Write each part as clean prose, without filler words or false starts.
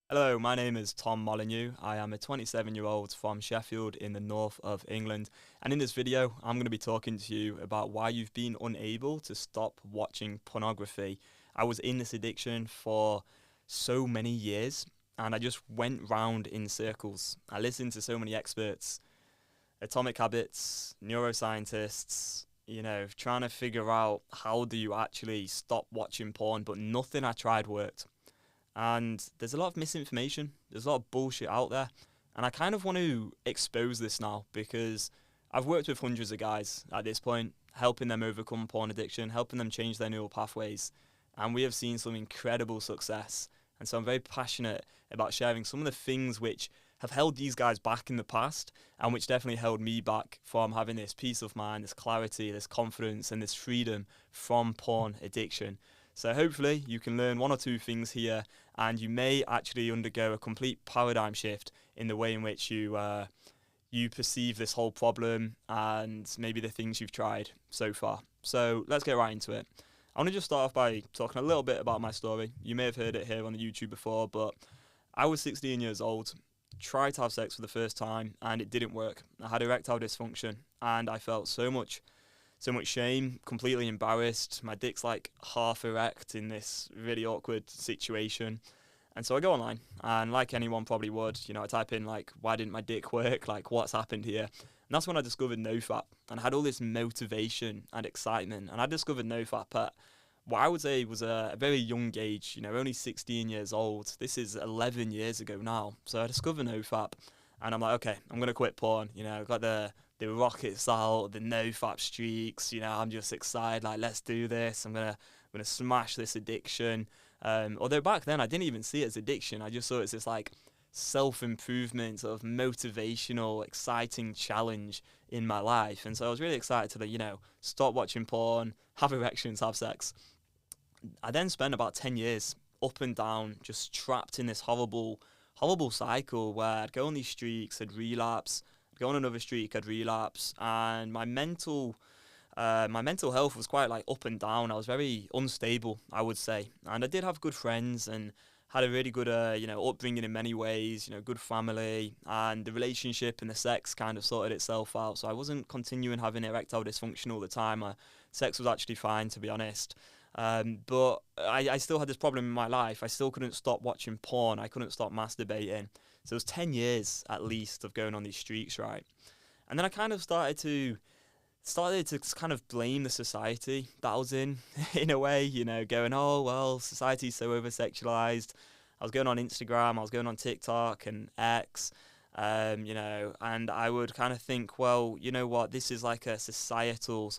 Hello, my name is Tom Molyneux. I am a 27-year-old from Sheffield in the north of England. And in this video, I'm going to be talking to you about why you've been unable to stop watching pornography. I was in this addiction for so many years and I just went round in circles. I listened to so many experts, atomic habits, neuroscientists, trying to figure out how do you actually stop watching porn, but nothing I tried worked. And there's a lot of misinformation, there's a lot of bullshit out there. And I kind of want to expose this now because I've worked with hundreds of guys at this point, helping them overcome porn addiction, helping them change their neural pathways. And we have seen some incredible success. And so I'm very passionate about sharing some of the things which have held these guys back in the past and which definitely held me back from having this peace of mind, this clarity, this confidence, and this freedom from porn addiction. So hopefully you can learn one or two things here and you may actually undergo a complete paradigm shift in the way in which you perceive this whole problem and maybe the things you've tried so far. So let's get right into it. I want to just start off by talking a little bit about my story. You may have heard it here on the YouTube before, but I was 16 years old, tried to have sex for the first time and it didn't work. I had erectile dysfunction and I felt so much shame, completely embarrassed. My dick's like half erect in this really awkward situation. And so I go online and like anyone probably would, I type in like, why didn't my dick work? Like what's happened here? And that's when I discovered NoFap and I had all this motivation and excitement. And I discovered NoFap at what I would say was a very young age, only 16 years old. This is 11 years ago now. So I discovered NoFap and I'm like, okay, I'm going to quit porn. I've got the rockets out, the no-fap streaks, I'm just excited, like, let's do this, I'm gonna smash this addiction. Although back then I didn't even see it as addiction, I just saw it as this, like, self-improvement, sort of motivational, exciting challenge in my life. And so I was really excited to, stop watching porn, have erections, have sex. I then spent about 10 years up and down, just trapped in this horrible cycle where I'd go on these streaks, I'd relapse, go on another streak, I'd relapse, and my mental health was quite like up and down. I was very unstable, I would say, and I did have good friends and had a really good upbringing in many ways, good family, and the relationship and the sex kind of sorted itself out. So I wasn't continuing having erectile dysfunction all the time. Sex was actually fine, to be honest. But I still had this problem in my life. I still couldn't stop watching porn. I couldn't stop masturbating. So it was 10 years at least of going on these streaks, right? And then I kind of started to kind of blame the society that I was in a way, going, oh, well, society's so over-sexualized. I was going on Instagram, I was going on TikTok and X, and I would kind of think, well, you know what, this is like a societal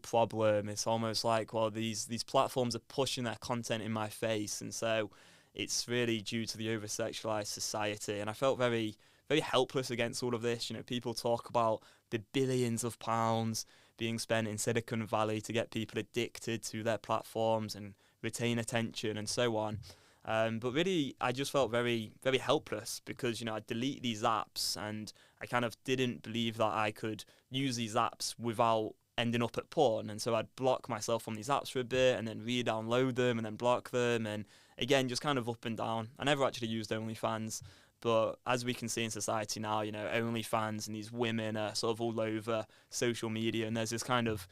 problem. It's almost like, well, these platforms are pushing their content in my face, and so it's really due to the over-sexualized society. And I felt very, very helpless against all of this. People talk about the billions of pounds being spent in Silicon Valley to get people addicted to their platforms and retain attention and so on. But really, I just felt very, very helpless because, I'd delete these apps and I kind of didn't believe that I could use these apps without ending up at porn. And so I'd block myself from these apps for a bit and then re-download them and then block them. And again, just kind of up and down. I never actually used OnlyFans. But as we can see in society now, OnlyFans and these women are sort of all over social media. And there's this kind of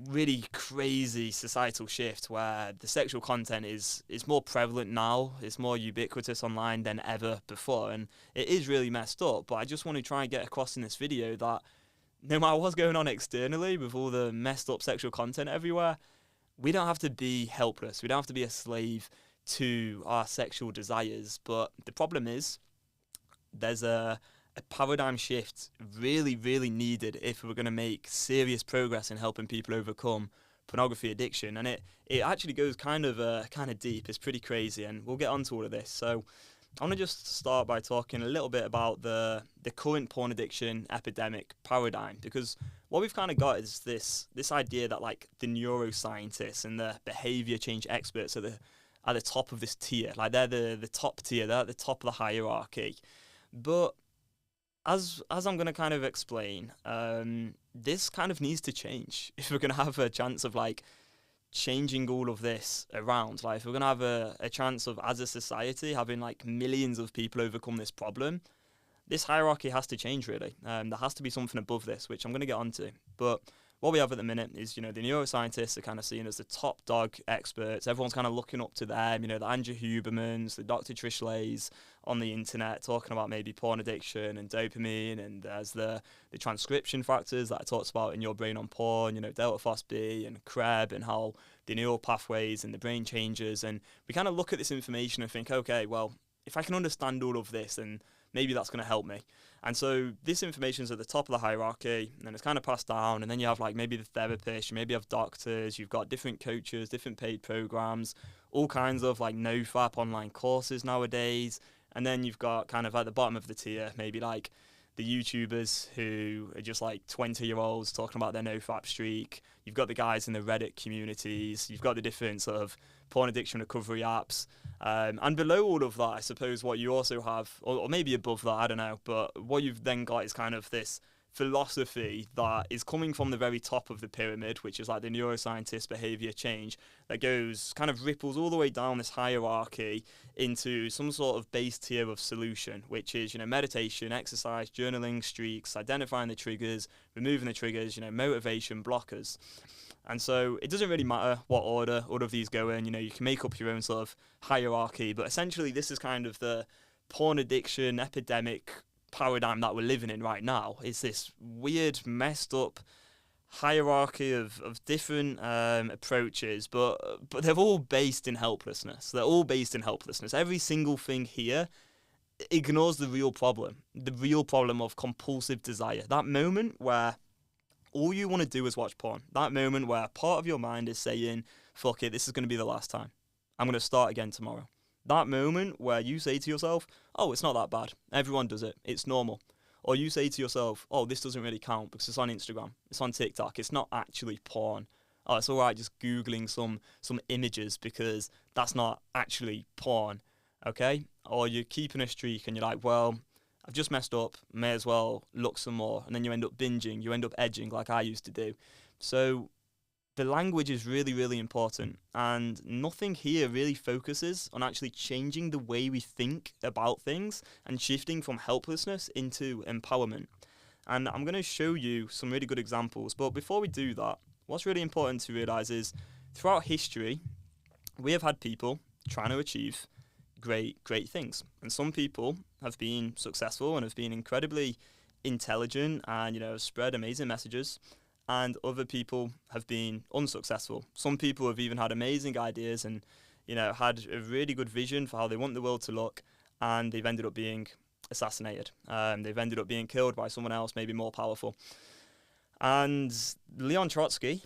really crazy societal shift where the sexual content is more prevalent now. It's more ubiquitous online than ever before. And it is really messed up. But I just want to try and get across in this video that no matter what's going on externally with all the messed up sexual content everywhere, we don't have to be helpless. We don't have to be a slave to our sexual desires. But the problem is there's a paradigm shift really, really needed if we're going to make serious progress in helping people overcome pornography addiction. And it actually goes kind of deep. It's pretty crazy, and we'll get onto all of this. So I want to just start by talking a little bit about the current porn addiction epidemic paradigm, because what we've kind of got is this idea that, like, the neuroscientists and the behaviour change experts are at the top of this tier. Like, they're the top tier, they're at the top of the hierarchy. But as I'm going to kind of explain, this kind of needs to change if we're going to have a chance of, like, changing all of this around, like if we're going to have a chance of, as a society, having like millions of people overcome this problem, this hierarchy has to change, really. There has to be something above this, which I'm going to get onto. But what we have at the minute is, the neuroscientists are kind of seen as the top dog experts. Everyone's kind of looking up to them, the Andrew Hubermans, the Dr. Trish Lays on the internet talking about maybe porn addiction and dopamine, and there's the transcription factors that I talked about in Your Brain on Porn, delta phos-B and Krebs, and how the neural pathways and the brain changes. And we kind of look at this information and think, okay, well, if I can understand all of this, then maybe that's going to help me. And so this information is at the top of the hierarchy, and it's kind of passed down. And then you have like maybe the therapist, you maybe have doctors, you've got different coaches, different paid programs, all kinds of like NoFap online courses nowadays. And then you've got kind of at the bottom of the tier, maybe like the YouTubers who are just like 20-year-olds talking about their NoFap streak. You've got the guys in the Reddit communities. You've got the different sort of porn addiction recovery apps. And below all of that, I suppose what you also have, or maybe above that, I don't know, but what you've then got is kind of this philosophy that is coming from the very top of the pyramid, which is like the neuroscientist behaviour change, that goes kind of ripples all the way down this hierarchy into some sort of base tier of solution, which is, meditation, exercise, journaling, streaks, identifying the triggers, removing the triggers, motivation, blockers. And so it doesn't really matter what order all of these go in, you can make up your own sort of hierarchy, but essentially this is kind of the porn addiction epidemic paradigm that we're living in right now. It's this weird, messed up hierarchy of different approaches, but they're all based in helplessness. They're all based in helplessness. Every single thing here ignores the real problem of compulsive desire. That moment where all you want to do is watch porn. That moment where part of your mind is saying, fuck it, this is going to be the last time. I'm going to start again tomorrow. That moment where you say to yourself, oh, it's not that bad. Everyone does it. It's normal. Or you say to yourself, oh, this doesn't really count because it's on Instagram. It's on TikTok. It's not actually porn. Oh, it's all right just Googling some images because that's not actually porn. Okay? Or you're keeping a streak and you're like, well, I've just messed up, may as well look some more. And then you end up binging, you end up edging like I used to do. So the language is really, really important. And nothing here really focuses on actually changing the way we think about things and shifting from helplessness into empowerment. And I'm going to show you some really good examples. But before we do that, what's really important to realize is throughout history, we have had people trying to achieve great things. And some people have been successful and have been incredibly intelligent and, spread amazing messages. And other people have been unsuccessful. Some people have even had amazing ideas and, had a really good vision for how they want the world to look. And they've ended up being assassinated. They've ended up being killed by someone else, maybe more powerful. And Leon Trotsky,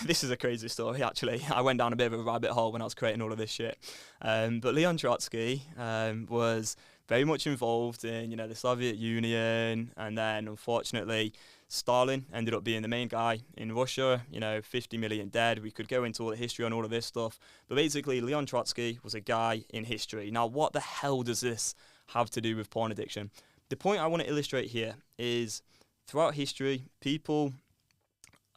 this is a crazy story, actually. I went down a bit of a rabbit hole when I was creating all of this shit. But Leon Trotsky was very much involved in, the Soviet Union. And then, unfortunately, Stalin ended up being the main guy in Russia, 50 million dead. We could go into all the history on all of this stuff. But basically, Leon Trotsky was a guy in history. Now, what the hell does this have to do with porn addiction? The point I want to illustrate here is throughout history, people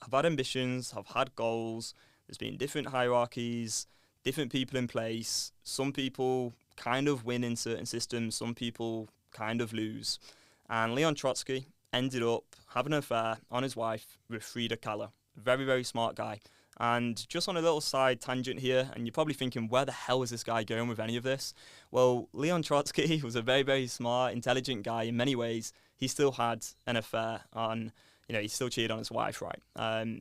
have had ambitions, have had goals. There's been different hierarchies, different people in place. Some people kind of win in certain systems. Some people kind of lose. And Leon Trotsky ended up having an affair on his wife with Frida Kahlo. Very, very smart guy. And just on a little side tangent here, and you're probably thinking, where the hell is this guy going with any of this? Well, Leon Trotsky was a very, very smart, intelligent guy in many ways. He still had an affair on, he still cheated on his wife, right?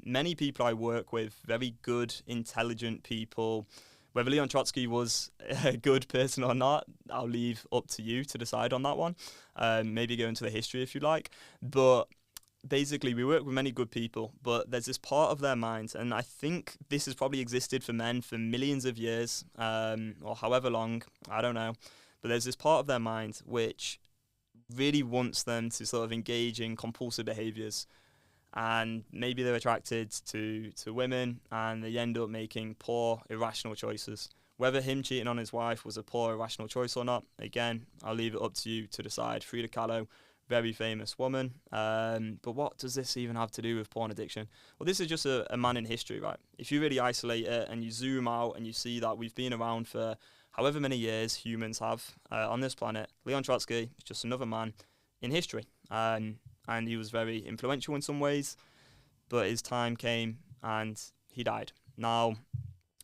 Many people I work with, very good, intelligent people. Whether Leon Trotsky was a good person or not, I'll leave up to you to decide on that one. Maybe go into the history if you like. But basically, we work with many good people, but there's this part of their minds, and I think this has probably existed for men for millions of years, or however long, I don't know. But there's this part of their mind which really wants them to sort of engage in compulsive behaviours. And maybe they're attracted to women and they end up making poor, irrational choices. Whether him cheating on his wife was a poor, irrational choice or not, again, I'll leave it up to you to decide. Frida Kahlo, very famous woman. But what does this even have to do with porn addiction? Well, this is just a man in history, right? If you really isolate it and you zoom out and you see that we've been around for however many years humans have on this planet, Leon Trotsky is just another man in history. And he was very influential in some ways, but his time came and he died. Now,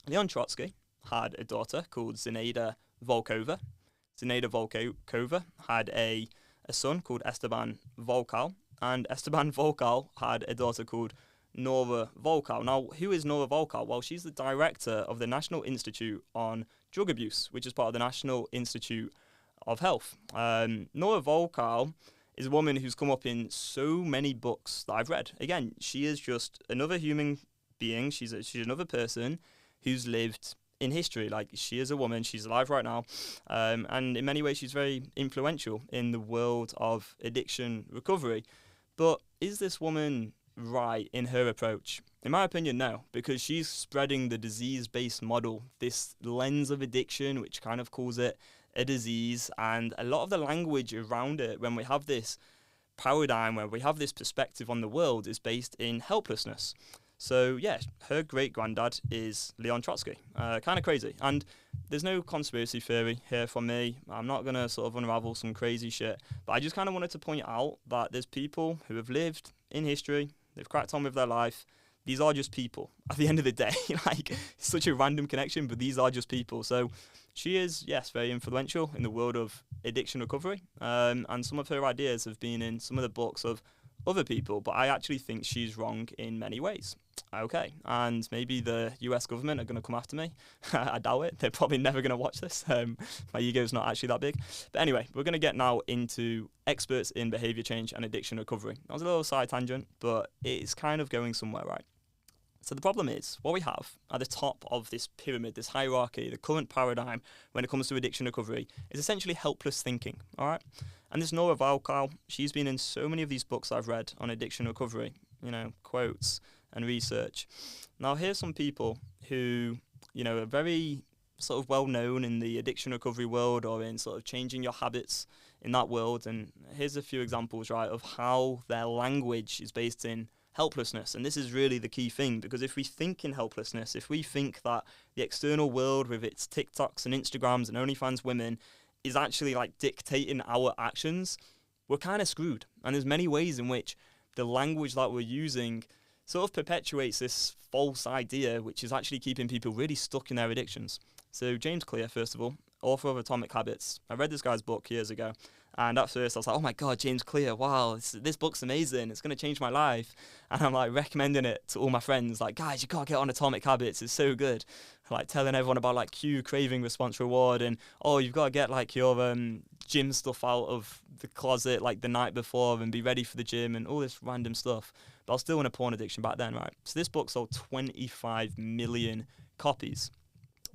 Leon Trotsky had a daughter called Zinaida Volkova. Zinaida Volkova had a son called Esteban Volkal, and Esteban Volkal had a daughter called Nora Volkal. Now, who is Nora Volkal? Well, she's the director of the National Institute on Drug Abuse, which is part of the National Institute of Health. Nora Volkal is a woman who's come up in so many books that I've read. Again, she is just another human being. She's another person who's lived in history. Like, she is a woman, she's alive right now, and in many ways she's very influential in the world of addiction recovery. But is this woman right in her approach? In my opinion, no, because she's spreading the disease-based model, this lens of addiction, which kind of calls it a disease, and a lot of the language around it, when we have this paradigm, where we have this perspective on the world, is based in helplessness. So yeah, her great-granddad is Leon Trotsky. Kind of crazy. And there's no conspiracy theory here from me. I'm not going to sort of unravel some crazy shit. But I just kind of wanted to point out that there's people who have lived in history. They've cracked on with their life. These are just people. At the end of the day, like, it's such a random connection, but these are just people. So she is, yes, very influential in the world of addiction recovery. And some of her ideas have been in some of the books of other people, but I actually think she's wrong in many ways. Okay, and maybe the US government are going to come after me. I doubt it. They're probably never going to watch this. My ego's not actually that big. But anyway, we're going to get now into experts in behaviour change and addiction recovery. That was a little side tangent, but it's kind of going somewhere, right? So the problem is, what we have at the top of this pyramid, this hierarchy, the current paradigm when it comes to addiction recovery, is essentially helpless thinking, all right? And this Nora Volkal, she's been in so many of these books I've read on addiction recovery, quotes and research. Now, here's some people who, are very sort of well known in the addiction recovery world, or in sort of changing your habits in that world. And here's a few examples, right, of how their language is based in helplessness. And this is really the key thing, because if we think in helplessness, if we think that the external world with its TikToks and Instagrams and OnlyFans women is actually like dictating our actions, we're kind of screwed. And there's many ways in which the language that we're using sort of perpetuates this false idea, which is actually keeping people really stuck in their addictions. So James Clear, first of all, author of Atomic Habits. I read this guy's book years ago, and at first I was like, oh my God, James Clear, wow, this book's amazing, it's going to change my life. And I'm like recommending it to all my friends, like, guys, you got to get on Atomic Habits, it's so good. Like telling everyone about like cue, craving, response, reward, and oh, you've got to get like your gym stuff out of the closet like the night before and be ready for the gym and all this random stuff. But I was still in a porn addiction back then, right? So this book sold 25 million copies.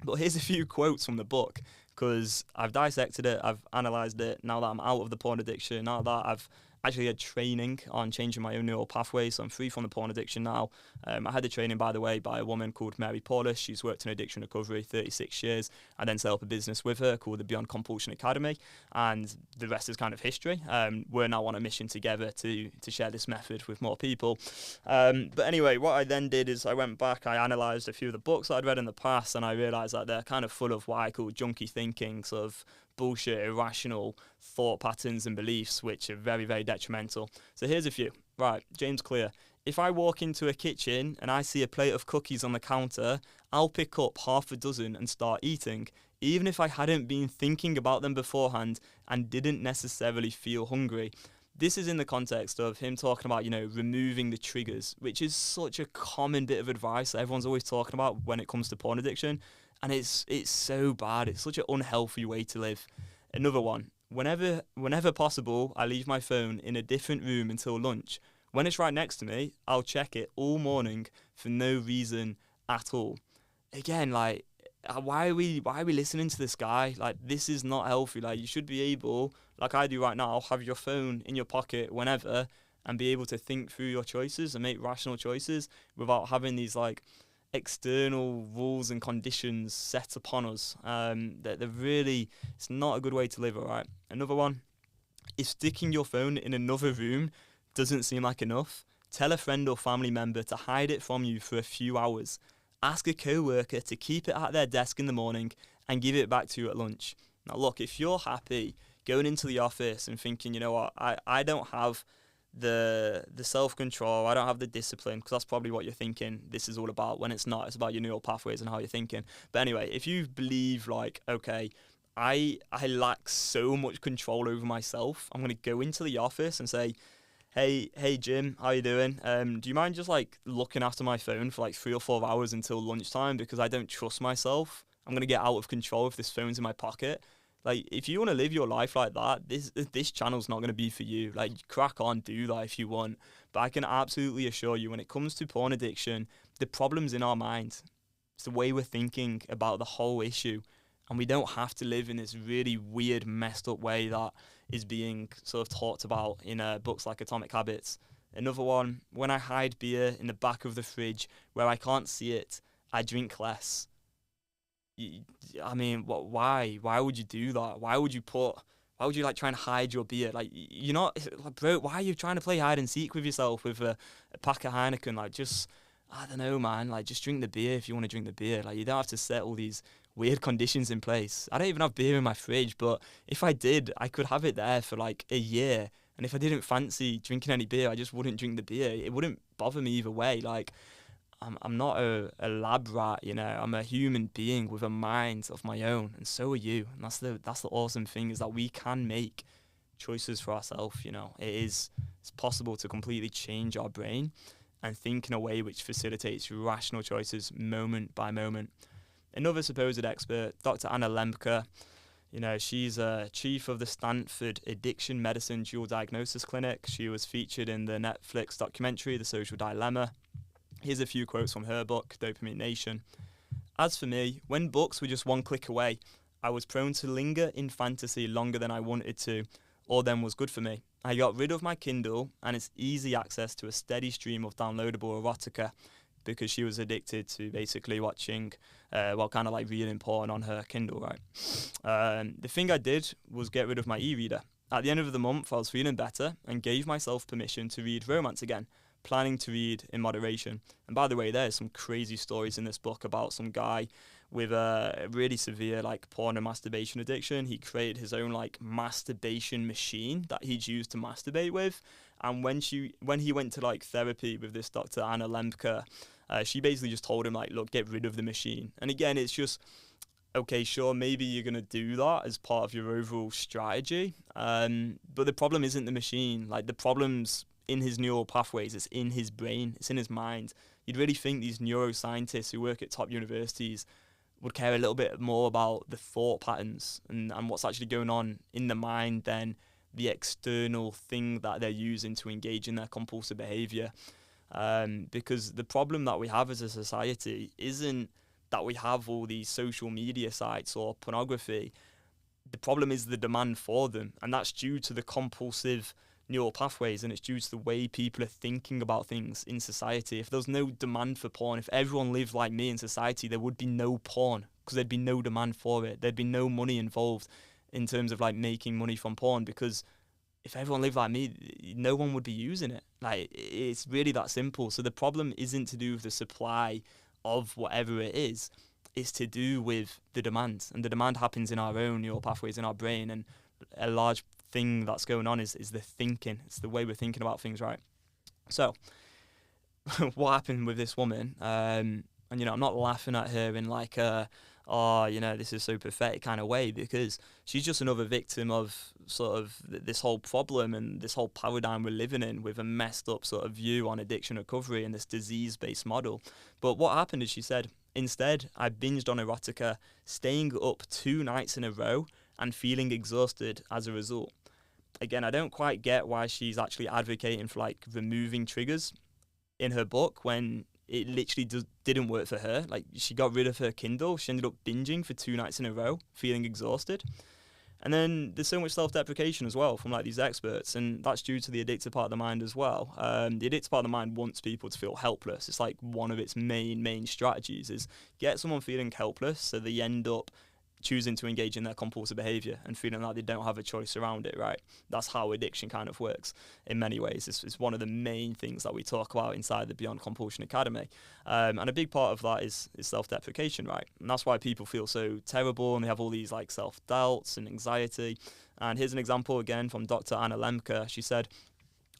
But here's a few quotes from the book, because I've dissected it, I've analysed it, now that I'm out of the porn addiction, now that I've actually had training on changing my own neural pathways, so I'm free from the porn addiction now. I had the training, by the way, by a woman called Mary Paulus. She's worked in addiction recovery 36 years. I then set up a business with her called the Compulsion Academy, and the rest is kind of history. We're now on a mission together to share this method with more people. But anyway, what I then did is I went back, I analysed a few of the books I'd read in the past, and I realised that they're kind of full of what I call junky thinking, sort of bullshit, irrational thought patterns and beliefs, which are very, very detrimental. So here's a few. Right, James Clear. If I walk into a kitchen and I see a plate of cookies on the counter, I'll pick up half a dozen and start eating, even if I hadn't been thinking about them beforehand and didn't necessarily feel hungry. This is in the context of him talking about, removing the triggers, which is such a common bit of advice that everyone's always talking about when it comes to porn addiction. And it's so bad. It's such an unhealthy way to live. Another one. Whenever possible, I leave my phone in a different room until lunch. When it's right next to me, I'll check it all morning for no reason at all. Again, like, why are we listening to this guy? Like, this is not healthy. Like, you should be able, like I do right now, have your phone in your pocket whenever and be able to think through your choices and make rational choices without having these, like, external rules and conditions set upon us. That they're really, it's not a good way to live, all right? Another one, If sticking your phone in another room doesn't seem like enough, tell a friend or family member to hide it from you for a few hours. Ask a co-worker to keep it at their desk in the morning and give it back to you at lunch. Now look, if you're happy going into the office and thinking, you know what, I don't have the self-control, I don't have the discipline, because that's probably what you're thinking this is all about, when it's not. It's about your neural pathways and how you're thinking. But anyway, if you believe like, okay, I lack so much control over myself, I'm going to go into the office and say, hey Jim, how you doing? Do you mind just like looking after my phone for like 3 or 4 hours until lunchtime, because I don't trust myself. I'm gonna get out of control if this phone's in my pocket. Like, if you want to live your life like that, this channel's not gonna be for you. Like, crack on, do that if you want. But I can absolutely assure you, when it comes to porn addiction, the problem's in our mind. It's the way we're thinking about the whole issue. And we don't have to live in this really weird, messed up way that is being sort of talked about in books like Atomic Habits. Another one, when I hide beer in the back of the fridge where I can't see it, I drink less. I mean, why? Why would you do that? Why would you like try and hide your beer? Like, you're not, like, bro, why are you trying to play hide and seek with yourself with a pack of Heineken? Like, just, I don't know, man. Like, just drink the beer if you want to drink the beer. Like, you don't have to set all these weird conditions in place. I don't even have beer in my fridge, but if I did, I could have it there for like a year. And if I didn't fancy drinking any beer, I just wouldn't drink the beer. It wouldn't bother me either way. Like, I'm not a lab rat, you know. I'm a human being with a mind of my own, and so are you. And that's the awesome thing, is that we can make choices for ourselves. You know, it's possible to completely change our brain and think in a way which facilitates rational choices moment by moment. Another supposed expert, Dr. Anna Lembke, you know, she's chief of the Stanford Addiction Medicine Dual Diagnosis Clinic. She was featured in the Netflix documentary The Social Dilemma. Here's a few quotes from her book, Dopamine Nation. As for me, when books were just one click away, I was prone to linger in fantasy longer than I wanted to, or than was good for me. I got rid of my Kindle and its easy access to a steady stream of downloadable erotica, because she was addicted to basically watching, kind of like reading porn on her Kindle, right? The thing I did was get rid of my e-reader. At the end of the month, I was feeling better and gave myself permission to read romance again, planning to read in moderation. And by the way, there's some crazy stories in this book about some guy with a really severe like porn and masturbation addiction. He created his own like masturbation machine that he'd use to masturbate with. And when he went to like therapy with this Dr. Anna Lembke, she basically just told him like, look, get rid of the machine. And again, it's just, okay, sure, maybe you're going to do that as part of your overall strategy. But the problem isn't the machine. Like, the problem's in his neural pathways. It's in his brain. It's in his mind. You'd really think these neuroscientists who work at top universities would care a little bit more about the thought patterns and what's actually going on in the mind than the external thing that they're using to engage in their compulsive behaviour. Because the problem that we have as a society isn't that we have all these social media sites or pornography. The problem is the demand for them, and that's due to the compulsive neural pathways, and it's due to the way people are thinking about things in society. If there's no demand for porn, if everyone lived like me in society, there would be no porn, because there'd be no demand for it. There'd be no money involved in terms of like making money from porn, because if everyone lived like me, no one would be using it. Like, it's really that simple. So the problem isn't to do with the supply of whatever it is. It's to do with the demand, and the demand happens in our own neural pathways in our brain. And a large thing that's going on is the thinking. It's the way we're thinking about things, right? So what happened with this woman? And you know, I'm not laughing at her in like a, oh, you know, this is so pathetic kind of way, because she's just another victim of sort of this whole problem and this whole paradigm we're living in, with a messed up sort of view on addiction recovery and this disease-based model. But what happened is, she said, instead, I binged on erotica, staying up 2 nights in a row and feeling exhausted as a result. Again, I don't quite get why she's actually advocating for like removing triggers in her book when it literally didn't work for her. Like, she got rid of her Kindle. She ended up binging for 2 nights in a row, feeling exhausted. And then there's so much self-deprecation as well from like these experts, and that's due to the addictive part of the mind as well. The addictive part of the mind wants people to feel helpless. It's like one of its main strategies is get someone feeling helpless, so they end up choosing to engage in their compulsive behaviour and feeling like they don't have a choice around it, right? That's how addiction kind of works in many ways. It's one of the main things that we talk about inside the Beyond Compulsion Academy. And a big part of that is self-deprecation, right? And that's why people feel so terrible and they have all these like self-doubts and anxiety. And here's an example again from Dr. Anna Lemke. She said,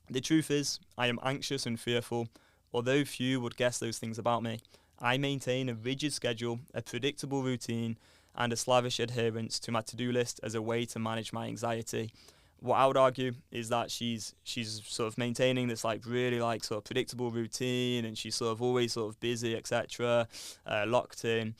"The truth is, I am anxious and fearful, although few would guess those things about me. I maintain a rigid schedule, a predictable routine, and a slavish adherence to my to-do list as a way to manage my anxiety." What I would argue is that she's sort of maintaining this like really like sort of predictable routine, and she's sort of always sort of busy, etc., locked in.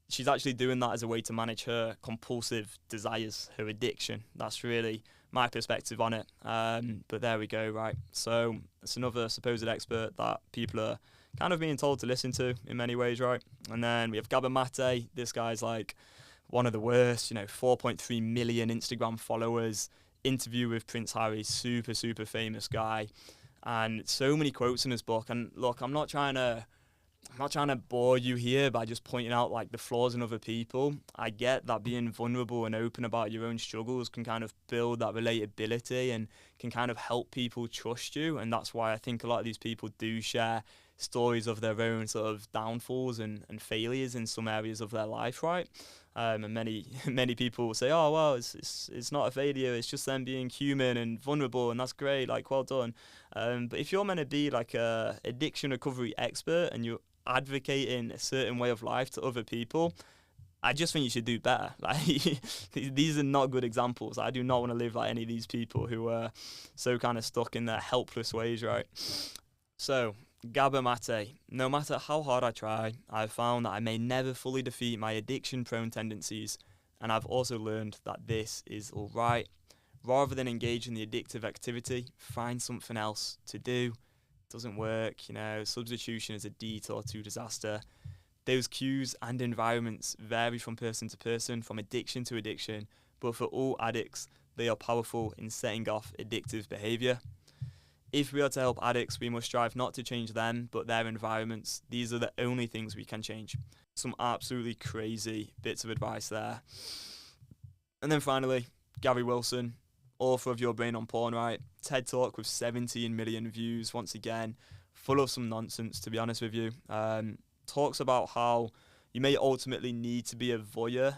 She's actually doing that as a way to manage her compulsive desires, her addiction. That's really my perspective on it. But there we go, right? So it's another supposed expert that people are kind of being told to listen to in many ways, right? And then we have Gabor Mate. This guy's like one of the worst, 4.3 million Instagram followers, interview with Prince Harry, super, super famous guy. And so many quotes in his book. And look, I'm not trying to bore you here by just pointing out like the flaws in other people. I get that being vulnerable and open about your own struggles can kind of build that relatability and can kind of help people trust you. And that's why I think a lot of these people do share stories of their own sort of downfalls and failures in some areas of their life, right? And many people will say, "Oh well, it's not a failure, it's just them being human and vulnerable, and that's great, like well done." But if you're meant to be like a addiction recovery expert and you're advocating a certain way of life to other people, I just think you should do better. Like these are not good examples. I do not want to live like any of these people who are so kind of stuck in their helpless ways, right? So Gabor Mate, no matter how hard I try, I've found that I may never fully defeat my addiction-prone tendencies, and I've also learned that this is alright. Rather than engage in the addictive activity, find something else to do. Doesn't work, substitution is a detour to disaster. Those cues and environments vary from person to person, from addiction to addiction, but for all addicts, they are powerful in setting off addictive behaviour. If we are to help addicts, we must strive not to change them, but their environments. These are the only things we can change. Some absolutely crazy bits of advice there. And then finally, Gary Wilson, author of Your Brain on Porn, right? TED Talk with 17 million views, once again, full of some nonsense, to be honest with you. Talks about how you may ultimately need to be a voyeur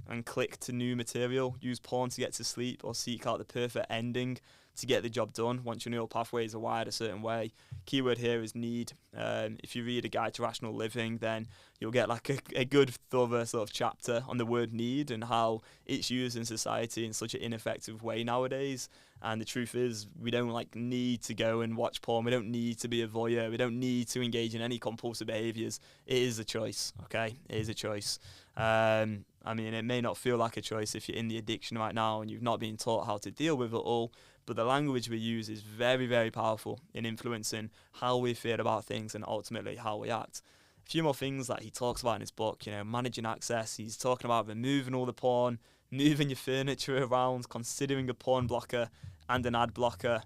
and click to new material, use porn to get to sleep, or seek out the perfect ending to get the job done once your neural pathways are wired a certain way. Keyword here is need. If you read A Guide to Rational Living, then you'll get like a good thorough sort of chapter on the word need and how it's used in society in such an ineffective way nowadays. And the truth is, we don't like need to go and watch porn. We don't need to be a voyeur. We don't need to engage in any compulsive behaviours. It is a choice, okay? It is a choice. I mean, it may not feel like a choice if you're in the addiction right now and you've not been taught how to deal with it all, but the language we use is very, very powerful in influencing how we feel about things and ultimately how we act. A few more things that he talks about in his book, managing access. He's talking about removing all the porn, moving your furniture around, considering a porn blocker and an ad blocker.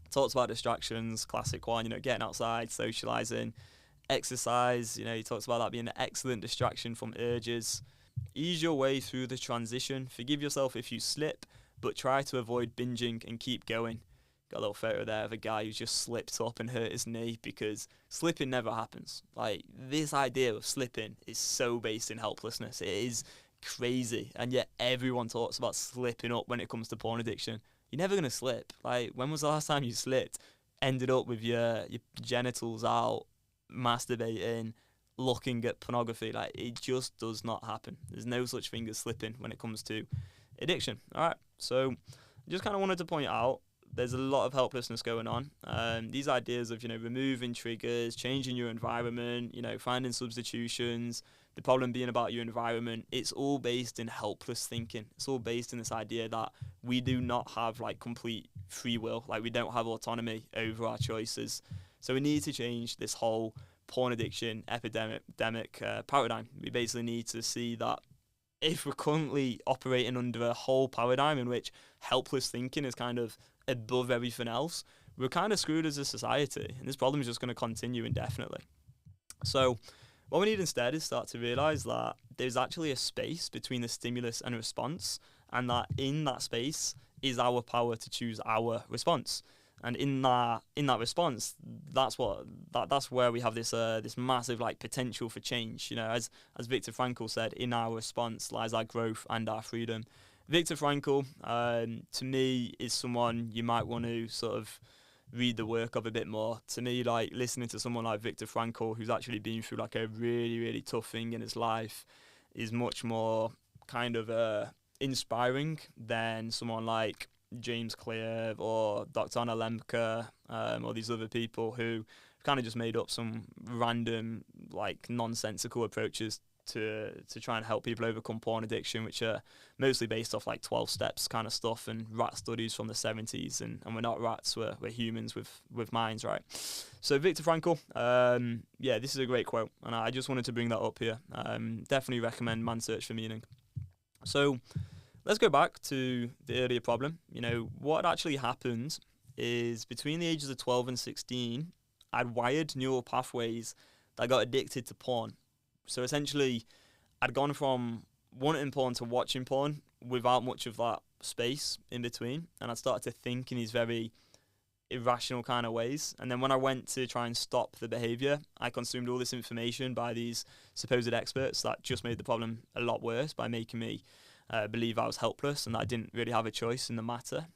Talks about distractions, classic one, getting outside, socialising, exercise. He talks about that being an excellent distraction from urges. Ease your way through the transition. Forgive yourself if you slip, but try to avoid binging and keep going. Got a little photo there of a guy who's just slipped up and hurt his knee, because slipping never happens. Like, this idea of slipping is so based in helplessness. It is crazy. And yet everyone talks about slipping up when it comes to porn addiction. You're never going to slip. Like, when was the last time you slipped? Ended up with your genitals out, masturbating, looking at pornography. Like, it just does not happen. There's no such thing as slipping when it comes to addiction. All right, so I just kind of wanted to point out there's a lot of helplessness going on. These ideas of removing triggers, changing your environment, finding substitutions, the problem being about your environment, it's all based in helpless thinking. It's all based in this idea that we do not have like complete free will, like we don't have autonomy over our choices. So we need to change this whole porn addiction epidemic paradigm. We basically need to see that if we're currently operating under a whole paradigm in which helpless thinking is kind of above everything else, we're kind of screwed as a society, and this problem is just going to continue indefinitely. So What we need instead is start to realize that there's actually a space between the stimulus and response, and that in that space is our power to choose our response. And in that response, that's where we have this massive like potential for change. You know, as Viktor Frankl said, in our response lies our growth and our freedom. Viktor Frankl, to me, is someone you might want to sort of read the work of a bit more. To me, like listening to someone like Viktor Frankl, who's actually been through like a really, really tough thing in his life, is much more kind of inspiring than someone like James Clear or Dr. Anna Lemke, or these other people who kind of just made up some random, like, nonsensical approaches to try and help people overcome porn addiction, which are mostly based off like 12 steps kind of stuff and rat studies from the 70s. And we're not rats, we're humans with minds, right? So Viktor Frankl, this is a great quote, and I just wanted to bring that up here. Definitely recommend Man's Search for Meaning. So let's go back to the earlier problem. You know, what actually happened is between the ages of 12 and 16, I'd wired neural pathways that got addicted to porn. So essentially, I'd gone from wanting porn to watching porn without much of that space in between. And I started to think in these very irrational kind of ways. And then when I went to try and stop the behaviour, I consumed all this information by these supposed experts that just made the problem a lot worse by making me believe I was helpless and that I didn't really have a choice in the matter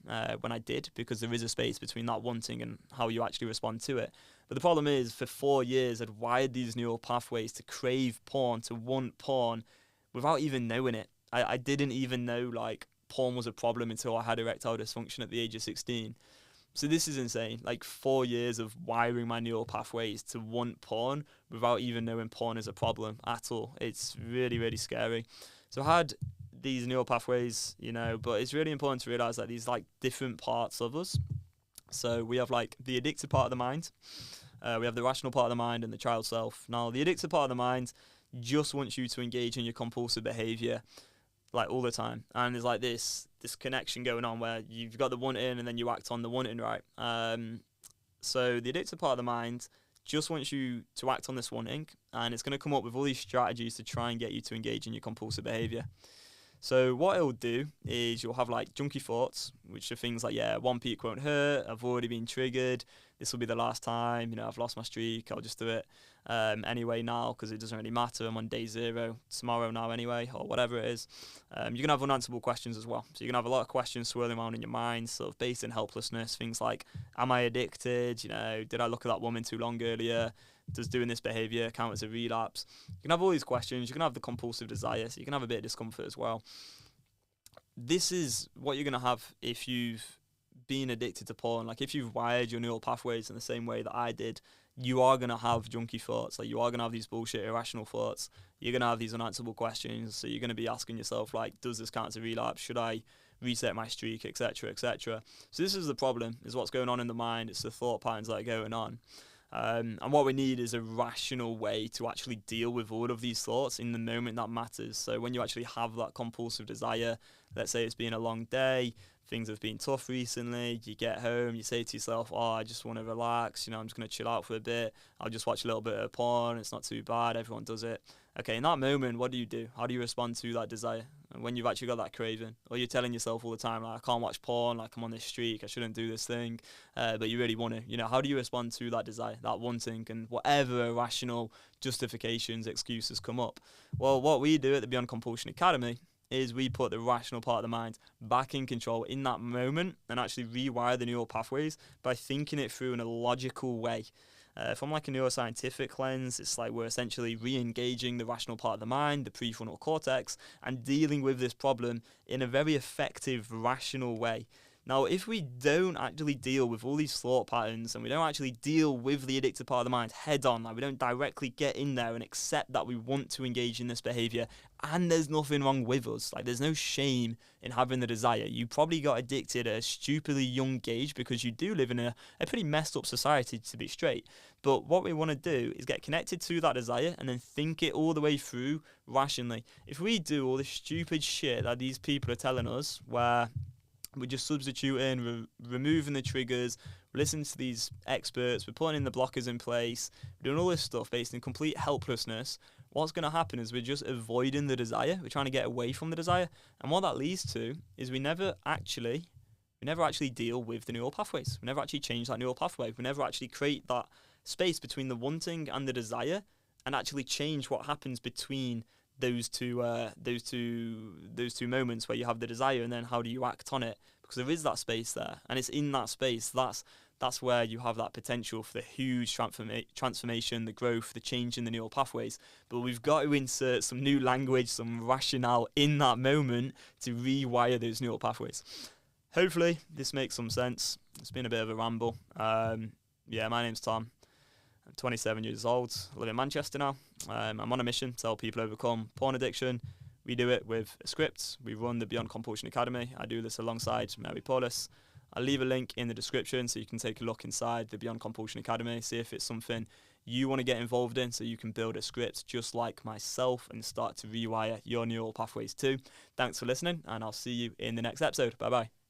when I did, because there is a space between that wanting and how you actually respond to it. But the problem is, for 4 years, I'd wired these neural pathways to crave porn, to want porn, without even knowing it. I didn't even know, like, porn was a problem until I had erectile dysfunction at the age of 16. So this is insane. Like, 4 years of wiring my neural pathways to want porn without even knowing porn is a problem at all. It's really, really scary. So I had these neural pathways, you know, but it's really important to realize that these, like, different parts of us. So we have, like, the addicted part of the mind, we have the rational part of the mind, and the child self. Now, the addicted part of the mind just wants you to engage in your compulsive behaviour, like, all the time. And there's, like, this connection going on where you've got the wanting and then you act on the wanting, right? So the addicted part of the mind just wants you to act on this wanting, and it's going to come up with all these strategies to try and get you to engage in your compulsive behaviour. So what it'll do is you'll have, like, junky thoughts, which are things like, yeah, 1 peak won't hurt, I've already been triggered, this will be the last time, you know, I've lost my streak, I'll just do it anyway now because it doesn't really matter, I'm on day 0 tomorrow now anyway, or whatever it is. You're going to have unanswerable questions as well. So you're going to have a lot of questions swirling around in your mind, sort of based in helplessness, things like, am I addicted? You know, did I look at that woman too long earlier? Does doing this behaviour count as a relapse? You can have all these questions. You can have the compulsive desire, so you can have a bit of discomfort as well. This is what you're going to have if you've been addicted to porn. Like, if you've wired your neural pathways in the same way that I did, you are going to have junky thoughts. Like, you are going to have these bullshit irrational thoughts. You're going to have these unanswerable questions. So you're going to be asking yourself, like, does this count as a relapse? Should I reset my streak, etc., etc.? So this is the problem, is what's going on in the mind. It's the thought patterns that are going on. And what we need is a rational way to actually deal with all of these thoughts in the moment that matters. So when you actually have that compulsive desire, let's say it's been a long day, things have been tough recently, you get home, you say to yourself, oh, I just want to relax, you know, I'm just going to chill out for a bit, I'll just watch a little bit of porn, it's not too bad, everyone does it. Okay, in that moment, what do? How do you respond to that desire? And when you've actually got that craving, or you're telling yourself all the time, like, I can't watch porn, like, I'm on this streak, I shouldn't do this thing, but you really want to, you know, how do you respond to that desire, that wanting, and whatever irrational justifications, excuses come up? Well, what we do at the Beyond Compulsion Academy is we put the rational part of the mind back in control in that moment and actually rewire the neural pathways by thinking it through in a logical way. From, like, a neuroscientific lens, it's like we're essentially re-engaging the rational part of the mind, the prefrontal cortex, and dealing with this problem in a very effective, rational way. Now, if we don't actually deal with all these thought patterns and we don't actually deal with the addictive part of the mind head on, like, we don't directly get in there and accept that we want to engage in this behaviour and there's nothing wrong with us, like, there's no shame in having the desire. You probably got addicted at a stupidly young age because you do live in a pretty messed up society, to be straight. But what we want to do is get connected to that desire and then think it all the way through rationally. If we do all this stupid shit that these people are telling us, where We're just substituting, removing the triggers, listening to these experts, we're putting in the blockers in place, we're doing all this stuff based in complete helplessness. What's going to happen is we're just avoiding the desire. We're trying to get away from the desire. And what that leads to is we never actually deal with the neural pathways. We never actually change that neural pathway. We never actually create that space between the wanting and the desire and actually change what happens between those two moments where you have the desire and then how do you act on it, because there is that space there, and it's in that space that's where you have that potential for the huge transformation, the growth, the change in the neural pathways. But we've got to insert some new language, some rationale in that moment to rewire those neural pathways. Hopefully this makes some sense. It's been a bit of a ramble. My name's Tom. I'm 27 years old, I live in Manchester now. I'm on a mission to help people overcome porn addiction. We do it with a script. We run the Beyond Compulsion Academy. I do this alongside Mary Paulus. I'll leave a link in the description so you can take a look inside the Beyond Compulsion Academy, see if it's something you want to get involved in so you can build a script just like myself and start to rewire your neural pathways too. Thanks for listening, and I'll see you in the next episode. Bye-bye.